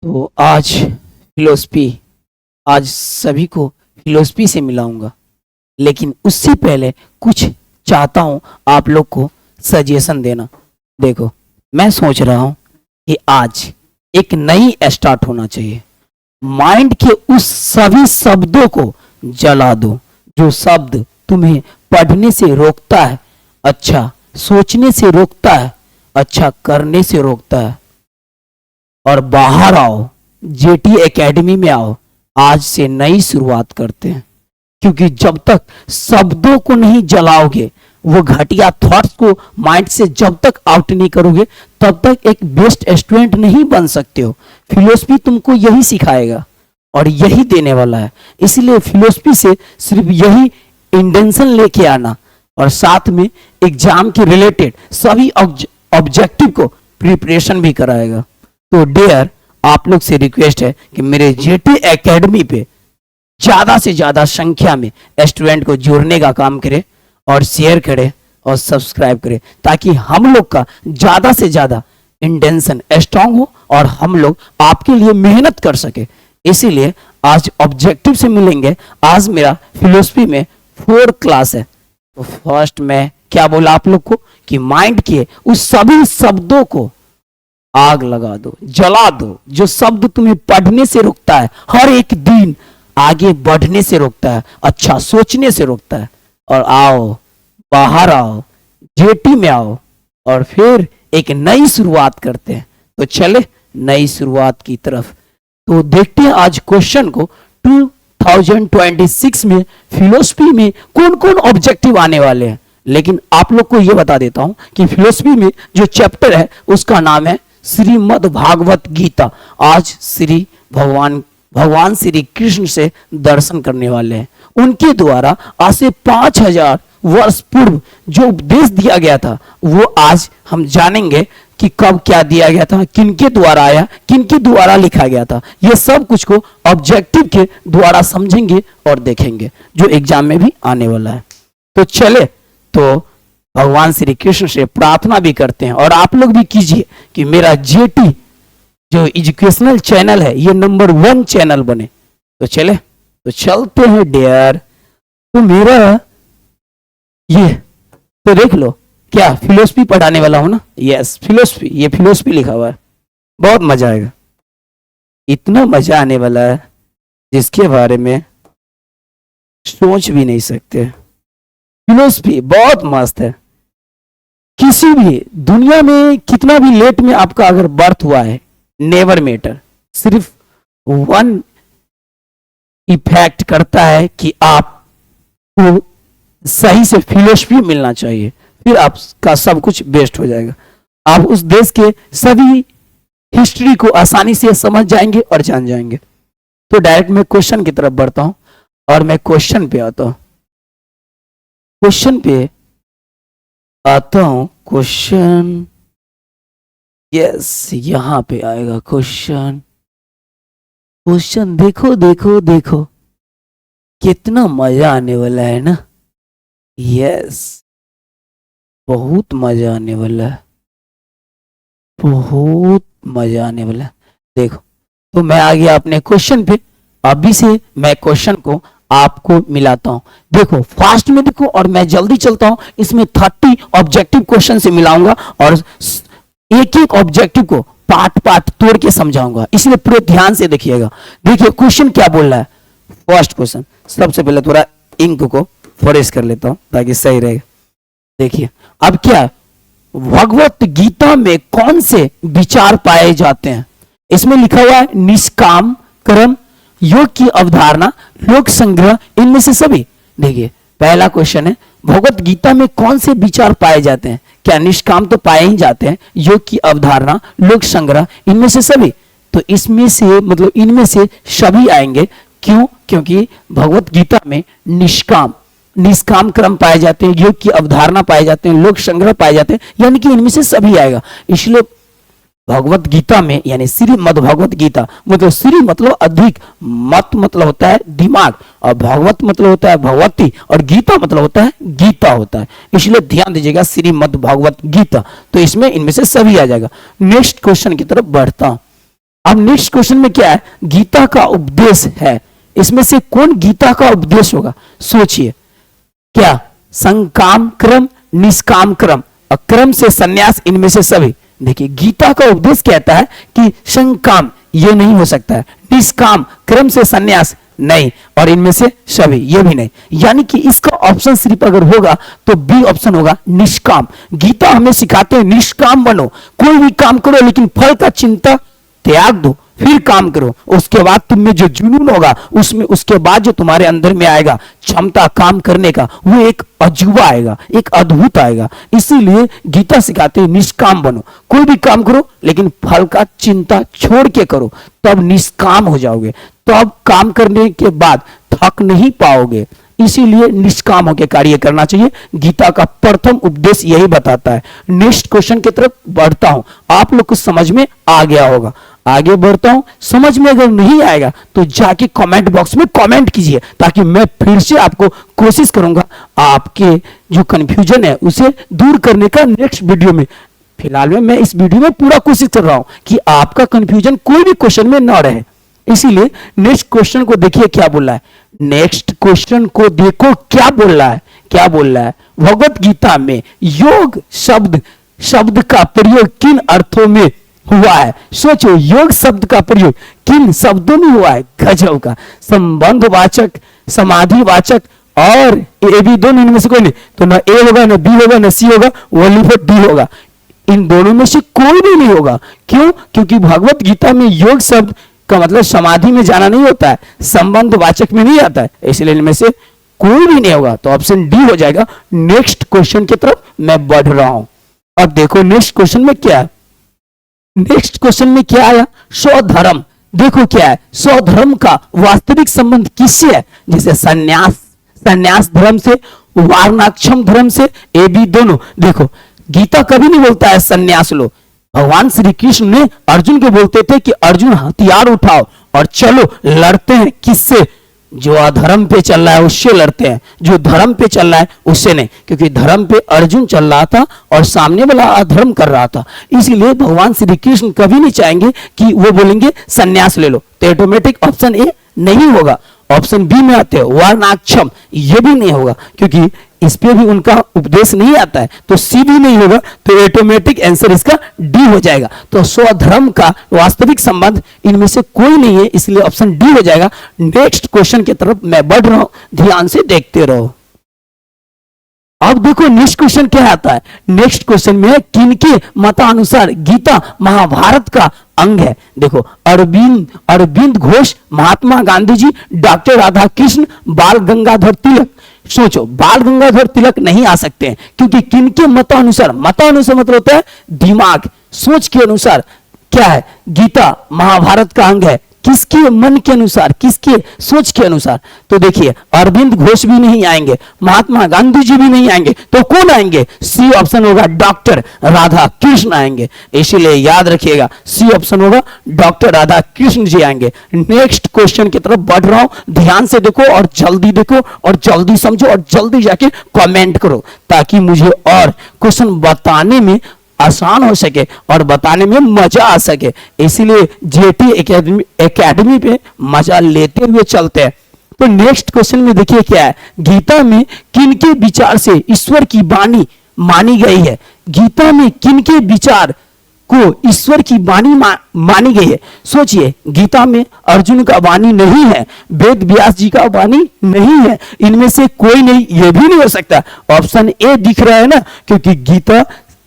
तो आज फिलोसफी, आज सभी को फिलोसफी से मिलाऊंगा, लेकिन उससे पहले कुछ चाहता हूं आप लोग को सजेशन देना। देखो, मैं सोच रहा हूं कि आज एक नई स्टार्ट होना चाहिए। माइंड के उस सभी शब्दों को जला दो जो शब्द तुम्हें पढ़ने से रोकता है, अच्छा सोचने से रोकता है, अच्छा करने से रोकता है, और बाहर आओ, जेटी एकेडमी में आओ। आज से नई शुरुआत करते हैं, क्योंकि जब तक शब्दों को नहीं जलाओगे, वो घटिया थॉट्स को माइंड से जब तक आउट नहीं करोगे, तब तक एक बेस्ट स्टूडेंट नहीं बन सकते हो। फिलोसफी तुमको यही सिखाएगा और यही देने वाला है। इसलिए फिलोसफी से सिर्फ यही इंटेंशन लेके आना, और साथ में एग्जाम के रिलेटेड सभी ऑब्जेक्टिव को प्रिपरेशन भी कराएगा। तो डियर, आप लोग से रिक्वेस्ट है कि मेरे जेटी एकेडमी पे ज्यादा से ज्यादा संख्या में स्टूडेंट को जोड़ने का काम करें, और शेयर करें और सब्सक्राइब करें, ताकि हम लोग का ज्यादा से ज्यादा इंटेंशन स्ट्रांग हो और हम लोग आपके लिए मेहनत कर सके। इसीलिए आज ऑब्जेक्टिव से मिलेंगे। आज मेरा फिलोसफी में 4 क्लास है। तो फर्स्ट में क्या बोला आप लोग को कि माइंड के उस सभी शब्दों को आग लगा दो, जला दो, जो शब्द तुम्हें पढ़ने से रोकता है, हर एक दिन आगे बढ़ने से रोकता है, अच्छा सोचने से रोकता है। और आओ, बाहर आओ, जेटी में आओ, और फिर एक नई शुरुआत करते हैं। तो चले नई शुरुआत की तरफ। तो देखते हैं आज क्वेश्चन को। 2026 में फिलोसफी में कौन कौन ऑब्जेक्टिव आने वाले हैं। लेकिन आप लोग को यह बता देता हूं कि फिलोसफी में जो चैप्टर है उसका नाम है श्रीमद् भागवत गीता। आज श्री भगवान श्री कृष्ण से दर्शन करने वाले हैं। उनके द्वारा आज से 5000 वर्ष पूर्व जो उपदेश दिया गया था, वो आज हम जानेंगे कि कब क्या दिया गया था, किनके द्वारा आया, किनके द्वारा लिखा गया था। ये सब कुछ को ऑब्जेक्टिव के द्वारा समझेंगे और देखेंगे, जो एग्जाम में भी आने वाला है। तो चले, तो भगवान श्री कृष्ण से प्रार्थना भी करते हैं, और आप लोग भी कीजिए कि मेरा जेटी जो एजुकेशनल चैनल है ये नंबर 1 चैनल बने। तो चले, तो चलते हैं डियर। तो मेरा ये तो देख लो, क्या फिलोसफी पढ़ाने वाला हूं ना। यस, फिलोसफी, ये फिलोसफी लिखा हुआ है। बहुत मजा आएगा, इतना मजा आने वाला है जिसके बारे में सोच भी नहीं सकते। फिलोसफी बहुत मस्त है। किसी भी दुनिया में कितना भी लेट में आपका अगर बर्थ हुआ है, नेवर मैटर, सिर्फ 1 इफेक्ट करता है कि आपको सही से फिलोसफी मिलना चाहिए, फिर आपका सब कुछ बेस्ट हो जाएगा। आप उस देश के सभी हिस्ट्री को आसानी से समझ जाएंगे और जान जाएंगे। तो डायरेक्ट मैं क्वेश्चन की तरफ बढ़ता हूं, और मैं क्वेश्चन पे आता हूं। क्वेश्चन पे आता हूं, क्वेश्चन, यस, यहां पे आएगा क्वेश्चन। क्वेश्चन देखो देखो देखो, कितना मजा आने वाला है ना। यस, बहुत मजा आने वाला है, बहुत मजा आने वाला है। देखो, तो मैं आ गया अपने क्वेश्चन पे। अभी से मैं क्वेश्चन को आपको मिलाता हूं। देखो, फास्ट में देखो, और मैं जल्दी चलता हूं। इसमें 30 ऑब्जेक्टिव क्वेश्चन से मिलाऊंगा, और एक एक ऑब्जेक्टिव को पार्ट पार्ट तोड़ के समझाऊंगा, इसलिए पूरे ध्यान से देखिएगा। देखिए क्वेश्चन क्या बोल रहा है। फर्स्ट क्वेश्चन, सबसे पहले थोड़ा इंक को फ्रेश कर लेता हूं ताकि सही रहेगा। देखिए, अब क्या, भगवत गीता में कौन से विचार पाए जाते हैं। इसमें लिखा हुआ है निष्काम कर्म, योग की अवधारणा, लोक संग्रह, इनमें से सभी। देखिए, पहला क्वेश्चन है, भगवत गीता में कौन से विचार पाए जाते हैं। क्या निष्काम तो पाए ही जाते हैं, योग की अवधारणा, लोक संग्रह, इनमें से सभी। तो इसमें से मतलब इनमें से सभी आएंगे। क्यों? क्योंकि भगवत गीता में निष्काम कर्म पाए जाते हैं, योग की अवधारणा पाए जाते हैं, लोक संग्रह पाए जाते हैं, यानी कि इनमें से सभी आएगा। इसलिए भगवत गीता में, यानी श्रीमद् भगवत गीता, मतलब श्री मतलब अधिक, मत मतलब होता है दिमाग, और भगवत मतलब होता है भगवती, और गीता मतलब होता है गीता होता है। इसलिए ध्यान दीजिएगा, श्रीमद् भगवत गीता। तो इसमें इनमें से सभी आ जाएगा। नेक्स्ट क्वेश्चन की तरफ बढ़ता हूं। अब नेक्स्ट क्वेश्चन में क्या है, गीता का उपदेश है, इसमें से कौन गीता का उपदेश होगा? सोचिए, क्या संकाम क्रम, निष्काम क्रम और क्रम से संन्यास, इनमें से सभी? देखिए, गीता का उपदेश कहता है कि संकाम ये नहीं हो सकता है, निष्काम क्रम से संन्यास नहीं, और इनमें से सभी ये भी नहीं। यानी कि इसका ऑप्शन सिर्फ अगर होगा तो बी ऑप्शन होगा, निष्काम। गीता हमें सिखाते हैं निष्काम बनो, कोई भी काम करो लेकिन फल का चिंता त्याग दो, फिर काम करो। उसके बाद तुम में जो जुनून होगा, उसमें उसके बाद जो तुम्हारे अंदर में आएगा क्षमता काम करने का, वो एक अजूबा आएगा, एक अद्भुत आएगा। इसीलिए गीता सिखाते हैं निष्काम बनो, कोई भी काम करो लेकिन फल का चिंता छोड़ के करो, तब निष्काम हो जाओगे, तब काम करने के बाद थक नहीं पाओगे। इसीलिए निष्काम होकर कार्य करना चाहिए। गीता का प्रथम उपदेश यही बताता है। नेक्स्ट क्वेश्चन की तरफ बढ़ता हूं, आप लोग को समझ में आ गया होगा। आगे बढ़ता हूं, समझ में अगर नहीं आएगा तो जाके कमेंट बॉक्स में कमेंट कीजिए, ताकि मैं फिर से आपको कोशिश करूंगा आपके जो कंफ्यूजन है उसे दूर करने का नेक्स्ट वीडियो में। फिलहाल में मैं इस वीडियो में पूरा कोशिश कर रहा हूं कि आपका कंफ्यूजन कोई भी क्वेश्चन में ना रहे। इसीलिए नेक्स्ट क्वेश्चन को देखिए क्या बोल रहा है, नेक्स्ट क्वेश्चन को देखो क्या बोल रहा है, क्या बोल रहा है। भगवत गीता में योग शब्द का प्रयोग किन अर्थों में हुआ है? सोचो, योग शब्द का प्रयोग किन शब्दों में हुआ है? गजब का, संबंधवाचक, समाधिवाचक और ए बी दोनों, इनमें से कोई नहीं तो ना ए होगा, ना बी होगा, ना सी होगा, ओनली फॉर डी होगा। इन दोनों में से कोई भी नहीं होगा। क्यों? क्योंकि भगवत गीता में योग शब्द का मतलब समाधि में जाना नहीं होता है, संबंधवाचक में नहीं आता है, इसलिए इनमें से कोई भी नहीं होगा, तो ऑप्शन डी हो जाएगा। नेक्स्ट क्वेश्चन की तरफ मैं बढ़ रहा हूं। अब देखो नेक्स्ट क्वेश्चन में क्या है, नेक्स्ट क्वेश्चन में क्या आया, स्वधर्म। देखो क्या है, स्वधर्म का वास्तविक संबंध किससे है? जैसे संन्यास धर्म से, वारणाक्षम धर्म से, ए बी दोनों। देखो, गीता कभी नहीं बोलता है संन्यास लो। भगवान श्री कृष्ण ने अर्जुन को बोलते थे कि अर्जुन हथियार उठाओ और चलो लड़ते हैं। किससे? जो अधर्म पे चल रहा है उससे लड़ते हैं, जो धर्म पे चल रहा है उससे नहीं, क्योंकि धर्म पे अर्जुन चल रहा था और सामने वाला अधर्म कर रहा था। इसीलिए भगवान श्री कृष्ण कभी नहीं चाहेंगे कि वो बोलेंगे संन्यास ले लो, तो ऑटोमेटिक ऑप्शन ए नहीं होगा। ऑप्शन बी में आते हैं वारणाक्षम, ये भी नहीं होगा क्योंकि इस पे भी उनका उपदेश नहीं आता है, तो सी भी नहीं होगा, तो ऑटोमेटिक आंसर इसका डी हो जाएगा। तो स्वधर्म का वास्तविक संबंध इनमें से कोई नहीं है, इसलिए ऑप्शन डी हो जाएगा। नेक्स्ट क्वेश्चन की तरफ मैं बढ़ रहा हूं, ध्यान से देखते रहो। अब देखो नेक्स्ट क्वेश्चन क्या आता है, नेक्स्ट क्वेश्चन में है किनके मतानुसार गीता महाभारत का अंग है? देखो, अरविंद घोष, महात्मा गांधी जी, डॉक्टर राधा कृष्ण, बाल गंगाधर तिलक। सोचो, बाल गंगाधर तिलक नहीं आ सकते हैं, क्योंकि किनके मतानुसार? मतानुसार मतलब होता है दिमाग, सोच के अनुसार क्या है, गीता महाभारत का अंग है। किसके मन के अनुसार, किसके सोच के अनुसार? तो देखिए, अरविंद घोष भी नहीं आएंगे, महात्मा गांधी जी भी नहीं आएंगे, तो कौन आएंगे? सी ऑप्शन होगा, डॉक्टर राधा कृष्ण आएंगे। इसीलिए याद रखिएगा, सी ऑप्शन होगा, डॉक्टर राधा कृष्ण जी आएंगे। नेक्स्ट क्वेश्चन की तरफ बढ़ रहा हूं, ध्यान से देखो और जल्दी देखो और जल्दी समझो और जल्दी जाके कमेंट करो, ताकि मुझे और क्वेश्चन बताने में आसान हो सके और बताने में मजा आ सके। इसीलिए जेटी एकेडमी पे मजा लेते हुए चलते हैं। तो नेक्स्ट क्वेश्चन में देखिए क्या है, गीता में किनके विचार से ईश्वर की वाणी मानी गई है? गीता में किनके विचार को ईश्वर की वाणी मानी गई है? सोचिए, गीता में अर्जुन का वाणी नहीं है, वेद व्यास जी का वाणी नहीं है, इनमें से कोई नहीं, ये भी नहीं हो सकता। ऑप्शन ए दिख रहा है ना, क्योंकि गीता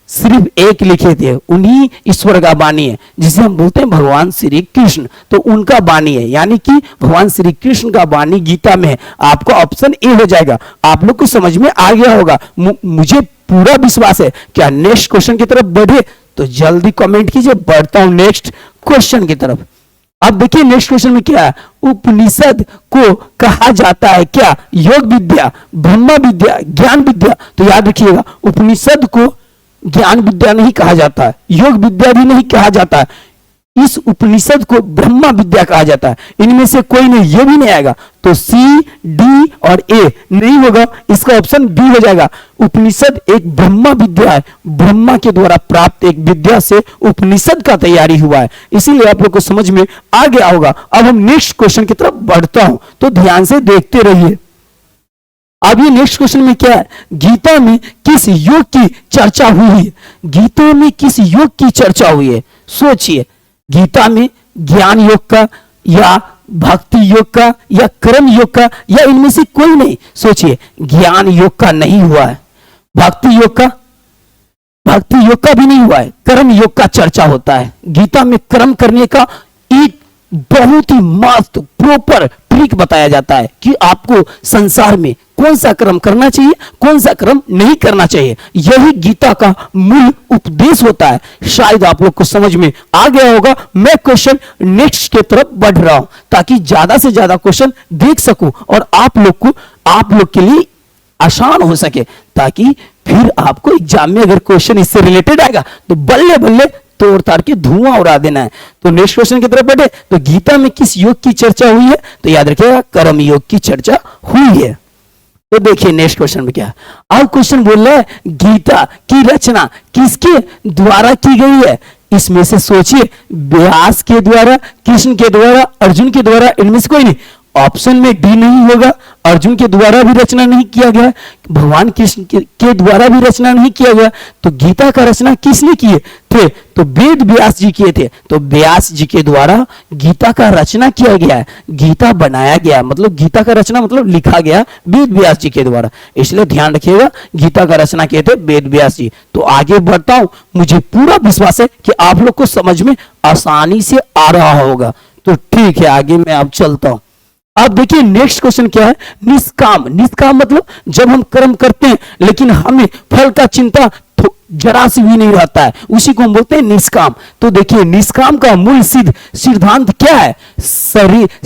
सिर्फ एक लिखे थे, उन्हीं ईश्वर का वाणी है, जिसे हम बोलते हैं भगवान श्री कृष्ण, तो उनका वाणी है, यानी कि भगवान श्री कृष्ण का वाणी गीता में है। आपको ऑप्शन ए हो जाएगा। आप लोग को समझ में आ गया होगा, मुझे पूरा विश्वास है। क्या नेक्स्ट क्वेश्चन की तरफ बढ़े? तो जल्दी कमेंट कीजिए, बढ़ता हूं नेक्स्ट क्वेश्चन की तरफ। अब देखिए नेक्स्ट क्वेश्चन में क्या है, उपनिषद को कहा जाता है क्या? योग विद्या, ब्रह्म विद्या, ज्ञान विद्या। तो याद रखिएगा, उपनिषद को ज्ञान विद्या नहीं कहा जाता है, योग विद्या भी नहीं कहा जाता है, इस उपनिषद को ब्रह्मा विद्या कहा जाता है। इनमें से कोई नहीं, ये भी नहीं आएगा तो सी, डी और ए नहीं होगा, इसका ऑप्शन बी हो जाएगा। उपनिषद एक ब्रह्मा विद्या है, ब्रह्मा के द्वारा प्राप्त एक विद्या से उपनिषद का तैयारी हुआ है, इसीलिए आप लोग को समझ में आ गया होगा। अब हम नेक्स्ट क्वेश्चन की तरफ बढ़ता हूं, तो ध्यान से देखते रहिए। अब ये नेक्स्ट क्वेश्चन में क्या है, गीता में किस योग की चर्चा हुई है? गीता में किस योग की चर्चा हुई है? सोचिए, गीता में ज्ञान योग का या भक्ति योग का या कर्म योग का या इनमें से कोई नहीं? सोचिए, ज्ञान योग का नहीं हुआ है, भक्ति योग का भी नहीं हुआ है, कर्म योग का चर्चा होता है। गीता में कर्म करने का एक बहुत ही मस्त प्रॉपर ट्रिक बताया जाता है कि आपको संसार में कौन सा कर्म करना चाहिए, कौन सा कर्म नहीं करना चाहिए। यही गीता का मूल उपदेश होता है। शायद आप लोग को समझ में आ गया होगा। मैं क्वेश्चन नेक्स्ट के तरफ बढ़ रहा हूं ताकि ज्यादा से ज्यादा क्वेश्चन देख सकूं और आप लोग के लिए आसान हो सके, ताकि फिर आपको एग्जाम में अगर क्वेश्चन इससे रिलेटेड आएगा तो बल्ले बल्ले तोड़ ताड़ के धुआं उड़ा देना है। तो नेक्स्ट क्वेश्चन की तरफ बढ़े। तो गीता में किस योग की चर्चा हुई है? तो याद रखिएगा, कर्म योग की चर्चा हुई है। तो देखिए नेक्स्ट क्वेश्चन में क्या है। अब क्वेश्चन बोल रहा है गीता की रचना किसके द्वारा की गई है? इसमें से सोचिए, व्यास के द्वारा, कृष्ण के द्वारा, अर्जुन के द्वारा, इनमें से कोई नहीं। ऑप्शन में डी नहीं होगा, अर्जुन के द्वारा भी रचना नहीं किया गया, भगवान कृष्ण के द्वारा भी रचना नहीं किया गया। तो गीता का रचना किसने किए थे? तो वेद व्यास जी किए थे। तो व्यास जी के द्वारा गीता का रचना किया गया है, गीता बनाया गया, मतलब गीता का रचना मतलब लिखा गया वेद व्यास जी के द्वारा। इसलिए ध्यान रखिएगा, गीता का रचना किए थे वेद व्यास जी। तो आगे बढ़ता हूं, मुझे पूरा विश्वास है कि आप लोग को समझ में आसानी से आ रहा होगा। तो ठीक है, आगे मैं अब चलता हूं। अब देखिए नेक्स्ट क्वेश्चन क्या है, निष्काम। निष्काम मतलब जब हम कर्म करते हैं लेकिन हमें फल का चिंता जरा सी भी नहीं रहता है, उसी को हम बोलते हैं निष्काम। तो देखिए निष्काम का मूल सिद्धांत क्या है?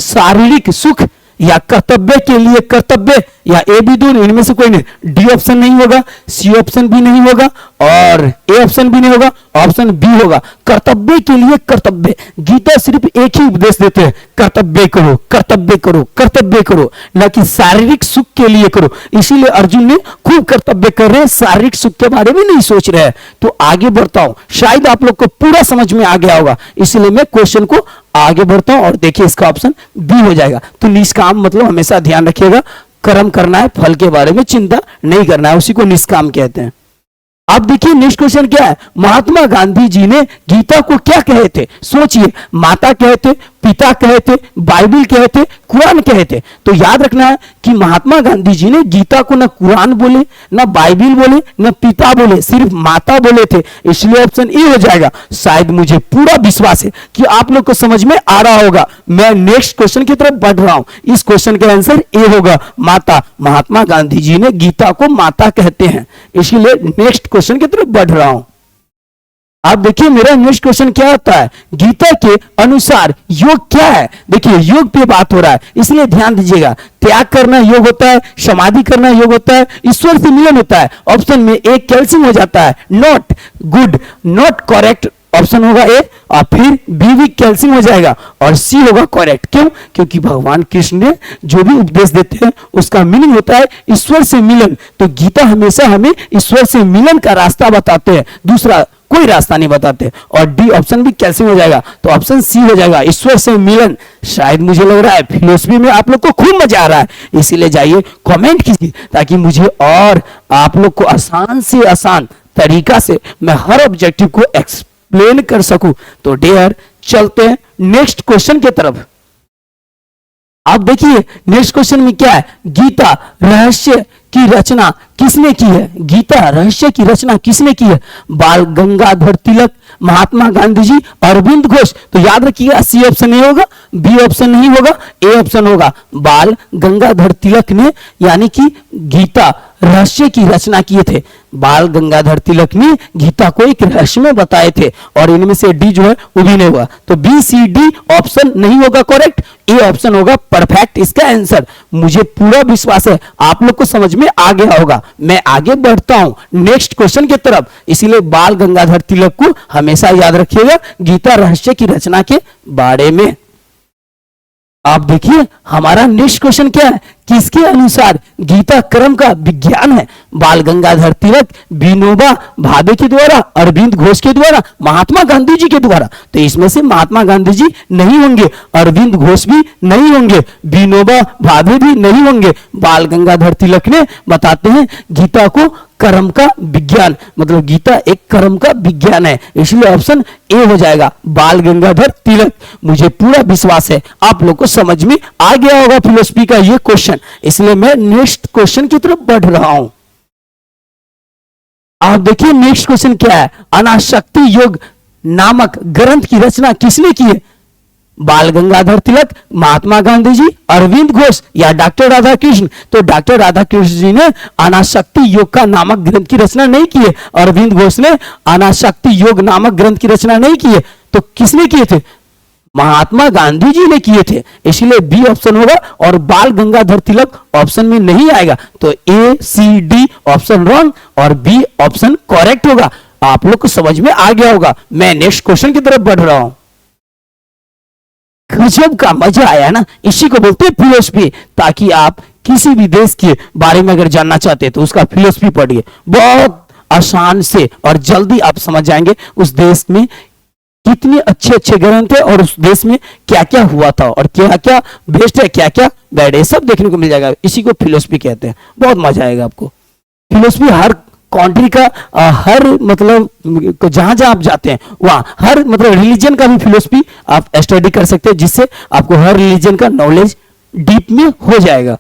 शारीरिक सुख या कर्तव्य के लिए कर्तव्य या ए बी दोनों, इनमें से कोई नहीं। डी ऑप्शन नहीं होगा, सी ऑप्शन भी नहीं होगा और ए ऑप्शन भी नहीं होगा, ऑप्शन बी होगा, कर्तव्य के लिए कर्तव्य। गीता सिर्फ एक ही उपदेश देते हैं, कर्तव्य करो, कर्तव्य करो, कर्तव्य करो, ना कि शारीरिक सुख के लिए करो। इसीलिए अर्जुन ने खूब कर्तव्य कर रहे हैं, शारीरिक सुख के बारे में नहीं सोच रहे हैं। तो आगे बढ़ता हूं, शायद आप लोग को पूरा समझ में आ गया होगा, इसलिए मैं क्वेश्चन को आगे बढ़ता हूं और देखिए इसका ऑप्शन बी हो जाएगा। तो निष्काम मतलब हमेशा ध्यान रखिएगा, कर्म करना है, फल के बारे में चिंता नहीं करना है, उसी को निष्काम कहते हैं। अब देखिए नेक्स्ट क्वेश्चन क्या है, महात्मा गांधी जी ने गीता को क्या कहे थे? सोचिए, माता कहे थे, पिता कहे थे, बाइबल कहे थे, कुरान कहे थे। तो याद रखना है कि महात्मा गांधी जी ने गीता को न कुरान बोले, न बाइबल बोले, न पिता बोले, सिर्फ माता बोले थे। इसलिए ऑप्शन ए हो जाएगा। शायद मुझे पूरा विश्वास है कि आप लोग को समझ में आ रहा होगा। मैं नेक्स्ट क्वेश्चन की तरफ बढ़ रहा हूं। इस क्वेश्चन का आंसर ए होगा, माता। महात्मा गांधी जी ने गीता को माता कहते हैं, इसलिए नेक्स्ट क्वेश्चन की तरफ बढ़ रहा हूं। आप देखिए मेरा नेक्स्ट क्वेश्चन क्या होता है, गीता के अनुसार योग क्या है? देखिए योग पे बात हो रहा है, इसलिए ध्यान दीजिएगा। त्याग करना योग होता है, समाधि करना योग होता है, ईश्वर से मिलन होता है। ऑप्शन में एक कैल्शियम हो जाता है, not good, not correct option होगा ए, और फिर बी भी कैल्शियम हो जाएगा और सी होगा करेक्ट। क्यों? क्योंकि भगवान कृष्ण ने जो भी उपदेश देते हैं उसका मीनिंग होता है ईश्वर से मिलन। तो गीता हमेशा हमें ईश्वर से मिलन का रास्ता बताते हैं, दूसरा कोई रास्ता नहीं बताते। और डी ऑप्शन भी कैल्शियम हो जाएगा, तो ऑप्शन सी हो जाएगा, ईश्वर से मिलन। शायद मुझे लग रहा है फिलोसफी में आप लोग को खूब मजा आ रहा है, इसीलिए जाइए कमेंट कीजिए ताकि मुझे और आप लोग को आसान से आसान तरीका से मैं हर ऑब्जेक्टिव को एक्सप्लेन कर सकूं। तो डियर चलते हैं नेक्स्ट क्वेश्चन की तरफ। अब देखिए नेक्स्ट क्वेश्चन में क्या है, गीता रहस्य की रचना किसने की है? गीता रहस्य की रचना किसने की है? बाल गंगाधर तिलक, महात्मा गांधी जी, अरविंद घोष। तो याद रखिएगा, सी ऑप्शन नहीं होगा, बी ऑप्शन नहीं होगा, ए ऑप्शन होगा। बाल गंगाधर तिलक ने यानी कि गीता रहस्य की रचना किए थे? बाल गंगाधर तिलक ने गीता को एक रहस्य में बताए थे और इनमें से डी जो है वो भी नहीं हुआ, तो बी सी डी ऑप्शन नहीं होगा करेक्ट, ए ऑप्शन होगा परफेक्ट इसका आंसर। मुझे पूरा विश्वास है आप लोग को समझ में आ गया होगा। मैं आगे बढ़ता हूं नेक्स्ट क्वेश्चन की तरफ, इसीलिए बाल गंगाधर तिलक को हमेशा याद रखिएगा गीता रहस्य की रचना के बारे में। आप देखिए हमारा नेक्स्ट क्वेश्चन क्या है, किसके अनुसार गीता कर्म का विज्ञान है? बाल गंगाधर तिलक, विनोबा भावे के द्वारा, अरविंद घोष के द्वारा, महात्मा गांधी जी के द्वारा। तो इसमें से महात्मा गांधी जी नहीं होंगे, अरविंद घोष भी नहीं होंगे, विनोबा भावे भी नहीं होंगे। बाल गंगाधर तिलक ने बताते हैं गीता को कर्म का विज्ञान, मतलब गीता एक कर्म का विज्ञान है, इसलिए ऑप्शन ए हो जाएगा बाल गंगाधर तिलक। मुझे पूरा विश्वास है आप लोग को समझ में आ गया होगा फिलोसफी का ये क्वेश्चन, इसलिए मैं नेक्स्ट क्वेश्चन की तरफ बढ़ रहा हूं। आप देखिए नेक्स्ट क्वेश्चन क्या है, अनाशक्ति योग नामक ग्रंथ की रचना किसने की है? बाल गंगाधर तिलक, महात्मा गांधी जी, अरविंद घोष या डॉक्टर राधा कृष्ण? तो डॉक्टर राधा कृष्ण जी ने अनाशक्ति योग का नामक ग्रंथ की रचना नहीं की है, अरविंद घोष ने अनाशक्ति योग नामक ग्रंथ की रचना नहीं की है, तो किसने किए थे? महात्मा गांधी जी ने किए थे, इसलिए बी ऑप्शन होगा और बाल गंगाधर तिलक ऑप्शन में नहीं आएगा, तो ए सी डी ऑप्शन रॉन्ग और बी ऑप्शन करेक्ट होगा। आप लोग को समझ में आ गया होगा। मैं नेक्स्ट क्वेश्चन की तरफ बढ़ रहा हूं। गजब का मजा आया ना, इसी को बोलते हैं फिलोसफी। ताकि आप किसी भी देश के बारे में अगर जानना चाहते हैं तो उसका फिलोसफी पढ़िए, बहुत आसान से और जल्दी आप समझ जाएंगे उस देश में कितने अच्छे अच्छे ग्रंथ थे और उस देश में क्या क्या हुआ था और क्या क्या बेस्ट है क्या क्या बैड है, सब देखने को मिल जाएगा। इसी को फिलोसफी कहते हैं। बहुत मजा आएगा आपको। फिलोसफी हर कंट्री का हर मतलब जहां जहां आप जाते हैं वहां हर मतलब रिलीजन का भी फिलोसफी आप स्टडी कर सकते हैं, जिससे आपको हर रिलीजन का नॉलेज डीप में हो जाएगा।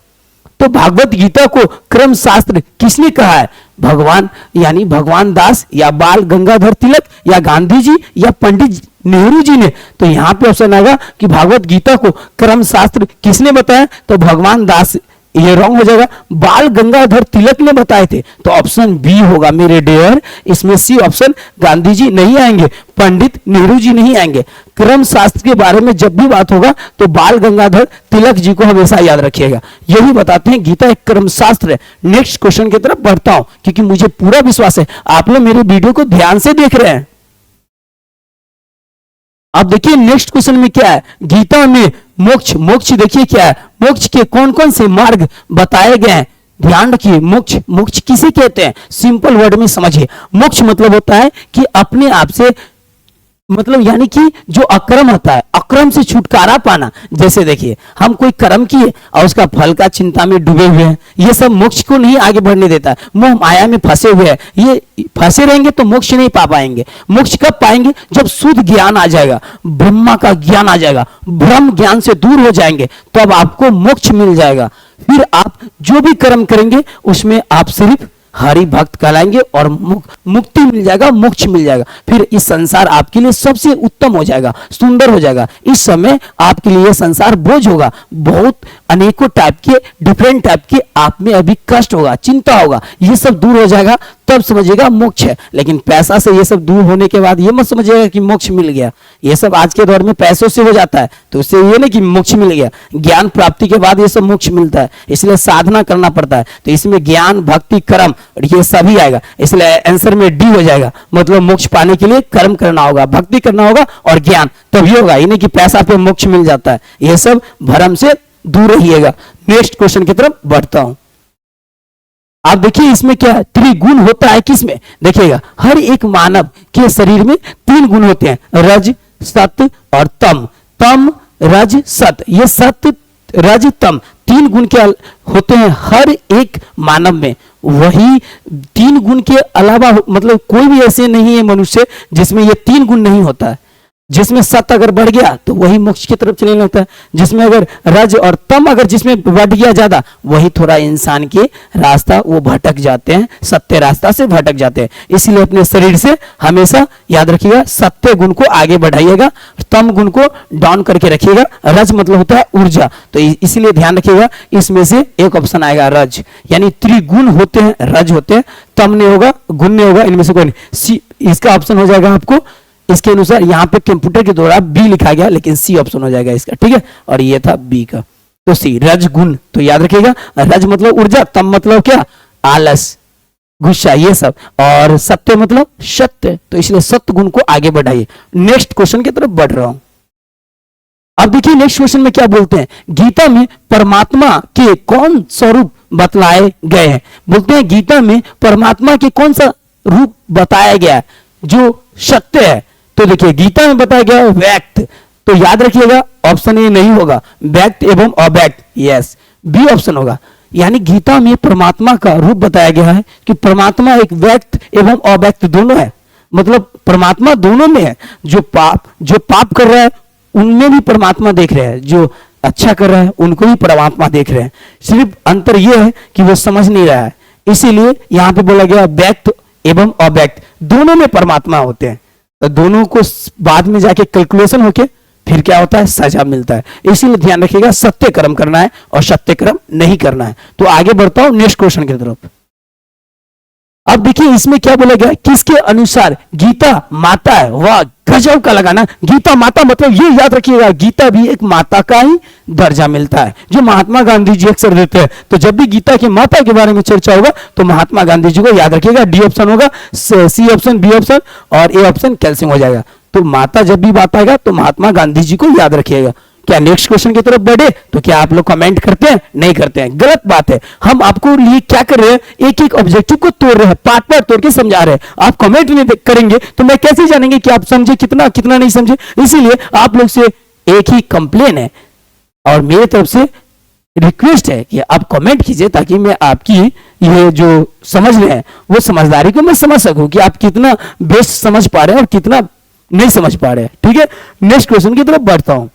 तो भागवत गीता को क्रम शास्त्र किसने कहा है? भगवान यानी भगवान दास या बाल गंगाधर तिलक या गांधी जी या पंडित नेहरू जी ने? तो यहां पे ऑप्शन आएगा कि भागवत गीता को क्रम शास्त्र किसने बताया? तो भगवान दास, ये रॉन्ग हो जाएगा, बाल गंगाधर तिलक ने बताए थे, तो ऑप्शन बी होगा मेरे डियर। इसमें सी ऑप्शन गांधी जी नहीं आएंगे, पंडित नेहरू जी नहीं आएंगे। क्रम शास्त्र के बारे में जब भी बात होगा तो बाल गंगाधर तिलक जी को हमेशा याद रखिएगा। यही बताते हैं गीता एक क्रम शास्त्र है। नेक्स्ट क्वेश्चन की तरफ बढ़ता हूं क्योंकि मुझे पूरा विश्वास है आप लोग मेरे वीडियो को ध्यान से देख रहे हैं। अब देखिए नेक्स्ट क्वेश्चन में क्या है, गीता में मोक्ष, मोक्ष देखिए क्या है, मोक्ष के कौन कौन से मार्ग बताए गए हैं? ध्यान रखिए, मोक्ष, मोक्ष किसे कहते हैं? सिंपल वर्ड में समझिए। मोक्ष मतलब होता है कि अपने आप से मतलब यानी कि जो अक्रम होता है, अक्रम से छुटकारा पाना। जैसे देखिए हम कोई कर्म किए और उसका फल का चिंता में डूबे हुए हैं, ये सब मोक्ष को नहीं आगे बढ़ने देता। मोह माया में फंसे हुए हैं, ये फंसे रहेंगे तो मोक्ष नहीं पा पाएंगे। मोक्ष कब पाएंगे? जब शुद्ध ज्ञान आ जाएगा, ब्रह्मा का ज्ञान आ जाएगा, ब्रह्म ज्ञान से दूर हो जाएंगे, तब आपको मोक्ष मिल जाएगा। फिर आप जो भी कर्म करेंगे उसमें आप सिर्फ हरि भक्त कहलाएंगे और मुक्ति मिल जाएगा, मोक्ष मिल जाएगा। फिर इस संसार आपके लिए सबसे उत्तम हो जाएगा, सुंदर हो जाएगा। इस समय आपके लिए यह संसार बोझ होगा, बहुत अनेकों टाइप के डिफरेंट टाइप के आप में अभी कष्ट होगा, चिंता होगा, ये सब दूर हो जाएगा, तब समझिएगा मोक्ष है। लेकिन पैसा से ये सब दूर होने के बाद ये मत समझिएगा कि मोक्ष मिल गया। ये सब आज के दौर में पैसों से हो जाता है, तो उससे ये नहीं कि मोक्ष मिल गया। ज्ञान प्राप्ति के बाद ये सब मोक्ष मिलता है, इसलिए साधना करना पड़ता है। तो इसमें ज्ञान, भक्ति, कर्म ये सभी आएगा, इसलिए आंसर में डी हो जाएगा। मतलब मोक्ष पाने के लिए कर्म करना होगा, भक्ति करना होगा और ज्ञान, तभी होगा। ये नहीं कि पैसा पे मोक्ष मिल जाता है। ये सब भ्रम से दूर रहिएगा। नेक्स्ट क्वेश्चन की तरफ बढ़ता हूं। आप देखिए इसमें क्या है, त्रिगुण होता है किसमें? देखिएगा हर एक मानव के शरीर में 3 गुण होते हैं, रज, सत्य और तम। तम, रज, सत्य, ये सत्य, रज, तम 3 गुण के होते हैं हर एक मानव में। वही 3 गुण के अलावा मतलब कोई भी ऐसे नहीं है मनुष्य जिसमें ये 3 गुण नहीं होता है। जिसमें सत अगर बढ़ गया तो वही मोक्ष की तरफ चलने लगता है, जिसमें अगर रज और तम अगर जिसमें बढ़ गया ज्यादा, वही थोड़ा इंसान के रास्ता वो भटक जाते हैं, सत्य रास्ता से भटक जाते हैं। इसलिए अपने शरीर से हमेशा याद रखिएगा, सत्य गुण को आगे बढ़ाइएगा, तम गुण को डाउन करके रखिएगा। रज मतलब होता है ऊर्जा, तो इसलिए ध्यान रखिएगा इसमें से एक ऑप्शन आएगा रज, यानी त्रिगुण होते हैं, रज होते हैं, तम नहीं होगा, गुण नहीं होगा, इनमें से कोई नहीं। सी इसका ऑप्शन हो जाएगा आपको, इसके अनुसार यहाँ पे कंप्यूटर के द्वारा बी लिखा गया, लेकिन सी ऑप्शन हो जाएगा इसका, ठीक है। और ये था बी का, तो सी रज गुण। तो याद रखिएगा, रज मतलब ऊर्जा, तम मतलब क्या, आलस, गुस्सा, ये सब, और सत्य मतलब सत्य, तो इसलिए सत्य गुण को आगे बढ़ाइए। नेक्स्ट क्वेश्चन की तरफ बढ़ रहा हूं। अब देखिए नेक्स्ट क्वेश्चन में क्या बोलते हैं, गीता में परमात्मा के कौन स्वरूप बतलाए गए हैं। बोलते हैं गीता में परमात्मा के कौन सा रूप बताया गया है जो सत्य है। तो देखिए गीता में बताया गया है व्यक्त, तो याद रखिएगा ऑप्शन ए नहीं होगा, व्यक्त एवं अव्यक्त, यस बी ऑप्शन होगा। यानी गीता में परमात्मा का रूप बताया गया है कि परमात्मा एक व्यक्त एवं अव्यक्त दोनों है, मतलब परमात्मा दोनों में है। जो पाप कर रहा है उनमें भी परमात्मा देख रहे हैं, जो अच्छा कर रहा है उनको भी परमात्मा देख रहे हैं, सिर्फ अंतर यह है कि वो समझ नहीं रहा है। इसीलिए यहां पे बोला गया व्यक्त एवं अव्यक्त दोनों में परमात्मा होते हैं, तो दोनों को बाद में जाके कैलकुलेशन होके फिर क्या होता है, सजा मिलता है। इसीलिए ध्यान रखिएगा सत्य कर्म करना है और सत्य कर्म नहीं करना है। तो आगे बढ़ता हूं नेक्स्ट क्वेश्चन की तरफ। अब देखिए इसमें क्या बोला गया, किसके अनुसार गीता माता है। वाह गजब का लगाना, गीता माता मतलब ये याद रखिएगा, गीता भी एक माता का ही दर्जा मिलता है जो महात्मा गांधी जी अक्सर देते हैं। तो जब भी गीता की माता के बारे में चर्चा होगा तो महात्मा गांधी जी को याद रखिएगा, डी ऑप्शन होगा, सी ऑप्शन, बी ऑप्शन और ए ऑप्शन कैल्शियम हो जाएगा। तो माता जब भी बात आएगा तो महात्मा गांधी जी को याद रखिएगा। क्या नेक्स्ट क्वेश्चन की तरफ बढ़े, तो क्या आप लोग कमेंट करते हैं, नहीं करते हैं, गलत बात है। हम आपको लिए क्या कर रहे हैं, एक एक ऑब्जेक्टिव को तोड़ रहे हैं, पार्ट पार्ट तोड़ के समझा रहे हैं। आप कमेंट नहीं करेंगे तो मैं कैसे जानेंगे कि आप समझे कितना कितना नहीं समझे। इसीलिए आप लोग से एक ही कंप्लेन है और मेरी तरफ से रिक्वेस्ट है कि आप कमेंट कीजिए, ताकि मैं आपकी ये जो समझ रहे हैं वो समझदारी को मैं समझ सकूं कि आप कितना बेस्ट समझ पा रहे हैं और कितना नहीं समझ पा रहे हैं। ठीक है, नेक्स्ट क्वेश्चन की तरफ बढ़ता हूं।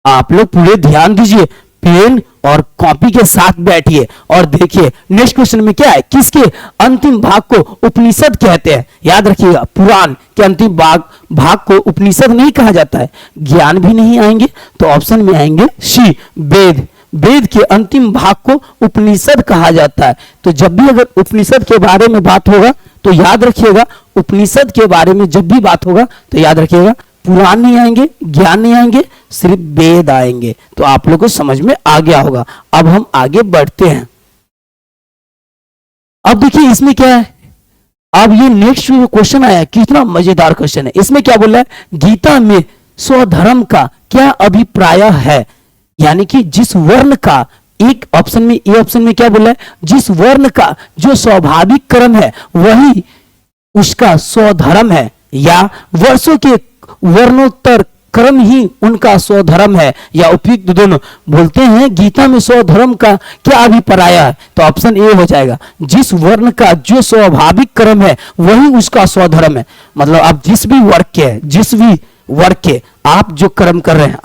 आप लोग पूरे ध्यान दीजिए, पेन और कॉपी के साथ बैठिए और देखिए नेक्स्ट क्वेश्चन में क्या है, किसके अंतिम भाग को उपनिषद कहते हैं। याद रखिएगा पुराण के अंतिम भाग को उपनिषद नहीं कहा जाता है। ज्ञान भी नहीं आएंगे तो ऑप्शन में आएंगे सी वेद। वेद के अंतिम भाग को उपनिषद कहा जाता है। तो जब भी अगर उपनिषद के बारे में बात होगा तो याद रखिएगा, उपनिषद के बारे में जब भी बात होगा तो याद रखिएगा पुराण नहीं आएंगे, ज्ञान नहीं आएंगे, सिर्फ वेद आएंगे। तो आप लोगों को समझ में आ गया होगा। अब हम आगे बढ़ते हैं। अब देखिए इसमें क्या है, अब ये नेक्स्ट जो क्वेश्चन आया कितना मजेदार क्वेश्चन है। इसमें क्या बोला है, गीता में स्वधर्म का क्या अभिप्राय है। यानी कि जिस वर्ण का, एक ऑप्शन में, ए ऑप्शन में क्या बोला है, जिस वर्ण का जो स्वाभाविक कर्म है वही उसका स्वधर्म है, या वर्षों के वर्णोत्तर कर्म ही उनका स्वधर्म है, या उपयुक्त दोनों। बोलते हैं गीता में स्वधर्म का क्या अभिप्राय है, तो ऑप्शन ए हो जाएगा, जिस वर्ण का जो स्वाभाविक कर्म है वही उसका स्वधर्म है। मतलब आप जिस भी वर्ग के हैं, जिस भी वर्ग के आप जो कर्म कर रहे हैं,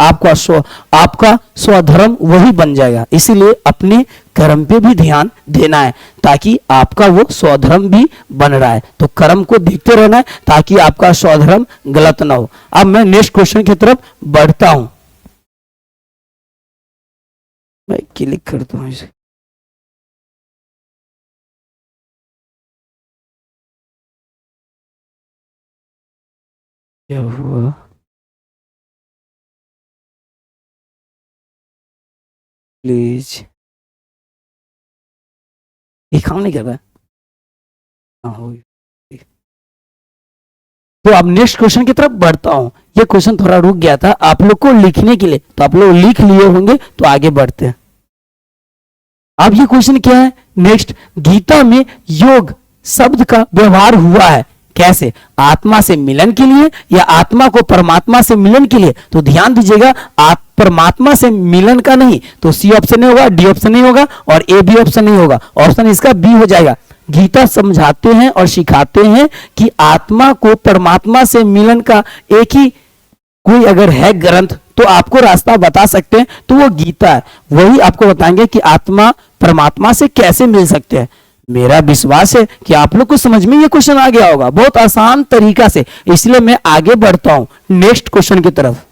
आपका स्वधर्म वही बन जाएगा। इसीलिए अपने कर्म पे भी ध्यान देना है ताकि आपका वो स्वधर्म भी बन रहा है। तो कर्म को देखते रहना है ताकि आपका स्वधर्म गलत ना हो। अब मैं नेक्स्ट क्वेश्चन की तरफ बढ़ता हूं। मैं क्लिक करता हूं इसे। क्या हुआ, प्लीज ये काम नहीं कर रहा है। तो अब नेक्स्ट क्वेश्चन की तरफ बढ़ता हूं। ये क्वेश्चन थोड़ा रुक गया था आप लोग को लिखने के लिए, तो आप लोग लिख लिए होंगे, तो आगे बढ़ते हैं। अब ये क्वेश्चन क्या है, नेक्स्ट, गीता में योग शब्द का व्यवहार हुआ है कैसे, आत्मा से मिलन के लिए या आत्मा को परमात्मा से मिलन के लिए। तो ध्यान दीजिएगा, परमात्मा से मिलन का नहीं, तो सी ऑप्शन नहीं होगा, डी ऑप्शन नहीं होगा और ए बी ऑप्शन नहीं होगा, ऑप्शन इसका बी हो जाएगा। गीता समझाते हैं और सिखाते हैं कि आत्मा को परमात्मा से मिलन का एक ही कोई अगर है ग्रंथ तो आपको रास्ता बता सकते हैं, तो वो गीता है। वही आपको बताएंगे कि आत्मा परमात्मा से कैसे मिल सकते हैं। मेरा विश्वास है कि आप लोग को समझ में ये क्वेश्चन आ गया होगा बहुत आसान तरीका से, इसलिए मैं आगे बढ़ता हूं नेक्स्ट क्वेश्चन की तरफ।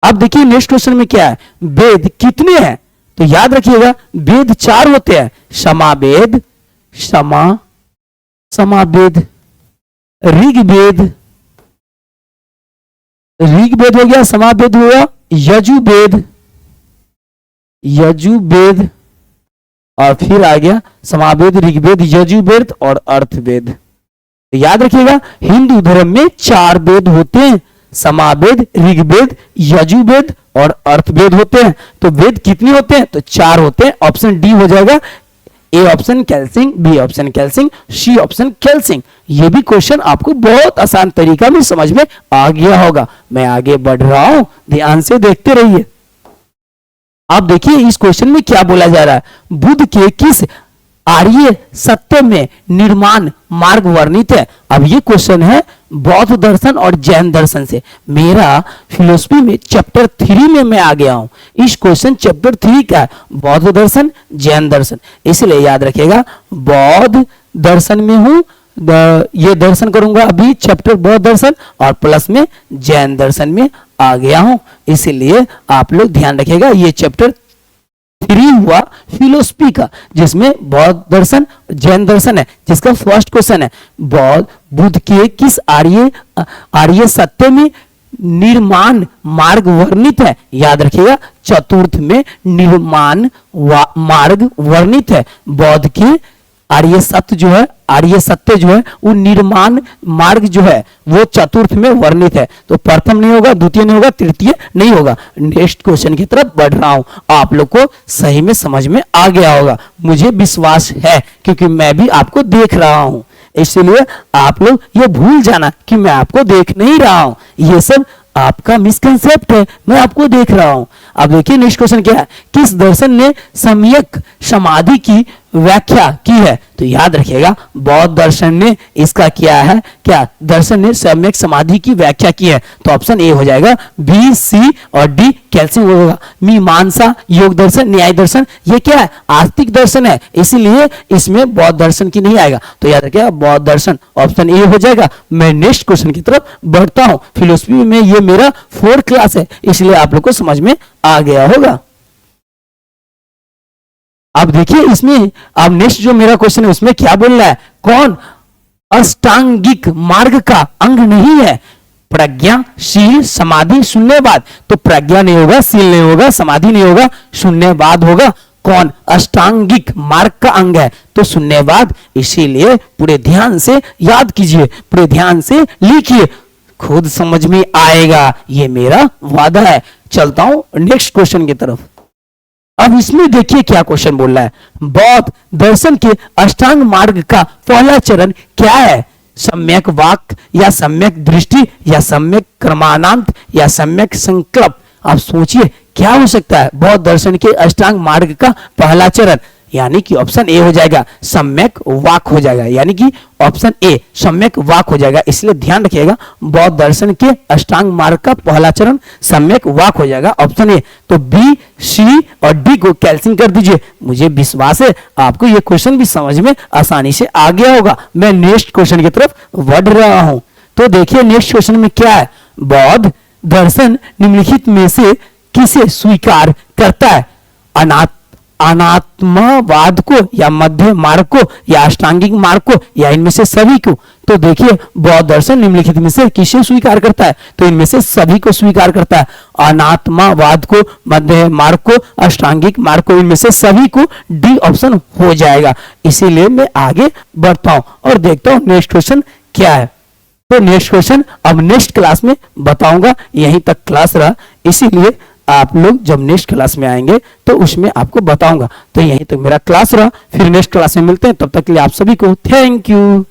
अब देखिए नेक्स्ट क्वेश्चन में क्या है, वेद कितने हैं? तो याद रखिएगा वेद 4 होते हैं, समावेद, समावेद, ऋग्वेद, ऋग्वेद हो गया, समावेद हो गया, यजुर्वेद, यजुर्वेद, और फिर आ गया समावेद, ऋग्वेद, यजुर्वेद और अर्थवेद। तो याद रखिएगा हिंदू धर्म में 4 वेद होते हैं, समावेद, ऋग्वेद, यजुर्वेद और अर्थवेद होते हैं। तो वेद कितने होते हैं? तो 4 होते हैं। ऑप्शन डी हो जाएगा। A option cancelling, B option cancelling, C option cancelling. ये भी क्वेश्चन आपको बहुत आसान तरीका में समझ में आ गया होगा। मैं आगे बढ़ रहा हूं, ध्यान से देखते रहिए। आप देखिए इस क्वेश्चन में क्या बोला जा रहा है, बुद्ध के किस आर्य सत्य में निर्माण मार्ग वर्णित है? अब ये क्वेश्चन है बौद्ध दर्शन और जैन दर्शन से। मेरा फिलोसफी में चैप्टर 3 में मैं आ गया हूं। इस क्वेश्चन चैप्टर 3 का है, बौद्ध दर्शन, जैन दर्शन। इसलिए याद रखिएगा बौद्ध दर्शन में हूं, ये दर्शन करूंगा अभी चैप्टर बौद्ध दर्शन, और प्लस में जैन दर्शन में आ गया हूं। इसलिए आप लोग ध्यान रखिएगा ये चैप्टर 3 हुआ फिलोसफी का, जिसमें बौद्ध दर्शन, जैन दर्शन है, जिसका फर्स्ट क्वेश्चन है बुद्ध के किस आर्य सत्य में निर्माण मार्ग वर्णित है? याद रखिएगा चतुर्थ में निर्माण मार्ग वर्णित है। बौद्ध के आर्य सत्य जो है, आर्य सत्य जो है वो निर्माण मार्ग जो है वो चतुर्थ में वर्णित है। तो प्रथम नहीं होगा, द्वितीय नहीं होगा, तृतीय नहीं होगा। नेक्स्ट क्वेश्चन की तरफ बढ़ रहा हूं, आप लोग को सही में समझ में आ गया होगा, मुझे विश्वास है, क्योंकि मैं भी आपको देख रहा हूं। इसलिए आप लोग ये भूल जाना कि मैं आपको देख नहीं रहा हूं, ये सब आपका मिसकंसेप्ट है, मैं आपको देख रहा हूं। अब देखिए नेक्स्ट क्वेश्चन क्या है, किस दर्शन ने सम्यक समाधि की व्याख्या की है? तो याद रखिएगा बौद्ध दर्शन ने इसका किया है, क्या दर्शन ने सम्यक समाधि की व्याख्या की है? तो ऑप्शन ए हो जाएगा, बी, सी और डी कैल्सियम होगा। मीमांसा, योग दर्शन, न्याय दर्शन, ये क्या है? आस्तिक दर्शन है, इसीलिए इसमें बौद्ध दर्शन की नहीं आएगा। तो याद रखिएगा बौद्ध दर्शन ऑप्शन ए हो जाएगा। मैं नेक्स्ट क्वेश्चन की तरफ बढ़ता हूं। फिलोसफी में ये मेरा 4th क्लास है, इसलिए आप लोग को समझ में आ गया होगा। अब देखिए इसमें अब नेक्स्ट जो मेरा क्वेश्चन है उसमें क्या बोल रहा है, कौन अष्टांगिक मार्ग का अंग नहीं है? प्रज्ञा, शील, समाधि, शून्यवाद। तो प्रज्ञा नहीं होगा, शील नहीं होगा, समाधि नहीं होगा, शून्यवाद होगा। कौन अष्टांगिक मार्ग का अंग है? तो शून्यवाद। इसीलिए पूरे ध्यान से याद कीजिए, पूरे ध्यान से लिखिए, खुद समझ में आएगा, ये मेरा वादा है। चलता हूं नेक्स्ट क्वेश्चन की तरफ। अब इसमें देखिए क्या क्वेश्चन बोल रहा है, बौद्ध दर्शन के अष्टांग मार्ग का पहला चरण क्या है? सम्यक वाक या सम्यक दृष्टि या सम्यक क्रमानांत या सम्यक संकल्प। आप सोचिए क्या हो सकता है बौद्ध दर्शन के अष्टांग मार्ग का पहला चरण? यानी कि ऑप्शन ए हो जाएगा, सम्यक वाक हो जाएगा, यानी कि ऑप्शन ए सम्यक वाक हो जाएगा। इसलिए ध्यान रखिएगा बौद्ध दर्शन के अष्टांग मार्ग का पहला चरण सम्यक वाक हो जाएगा, ऑप्शन ए। तो बी, सी और डी को कैंसिल कर दीजिए। मुझे विश्वास है आपको ये क्वेश्चन भी समझ में आसानी से आ गया होगा। मैं नेक्स्ट क्वेश्चन की तरफ बढ़ रहा हूं। तो देखिए नेक्स्ट क्वेश्चन में क्या है, बौद्ध दर्शन निम्नलिखित में से किसे स्वीकार करता है? अनात्मवाद को या मध्य मार्ग को या अष्टांगिक मार्ग को या इनमें से सभी को? तो देखिए बौद्ध दर्शन निम्नलिखित में से किसे स्वीकार करता है? तो इनमें से सभी को स्वीकार करता है। अनात्मवाद को, मध्य मार्ग को, अष्टांगिक मार्ग को, इनमें से सभी को डी ऑप्शन हो जाएगा। इसीलिए मैं आगे बढ़ता हूं और देखता हूं नेक्स्ट क्वेश्चन क्या है। तो नेक्स्ट क्वेश्चन अब नेक्स्ट क्लास में बताऊंगा, यहीं तक क्लास रहा, इसीलिए आप लोग जब नेक्स्ट क्लास में आएंगे तो उसमें आपको बताऊंगा। तो यहीं तक मेरा क्लास रहा, फिर नेक्स्ट क्लास में मिलते हैं, तब तक के लिए आप सभी को थैंक यू।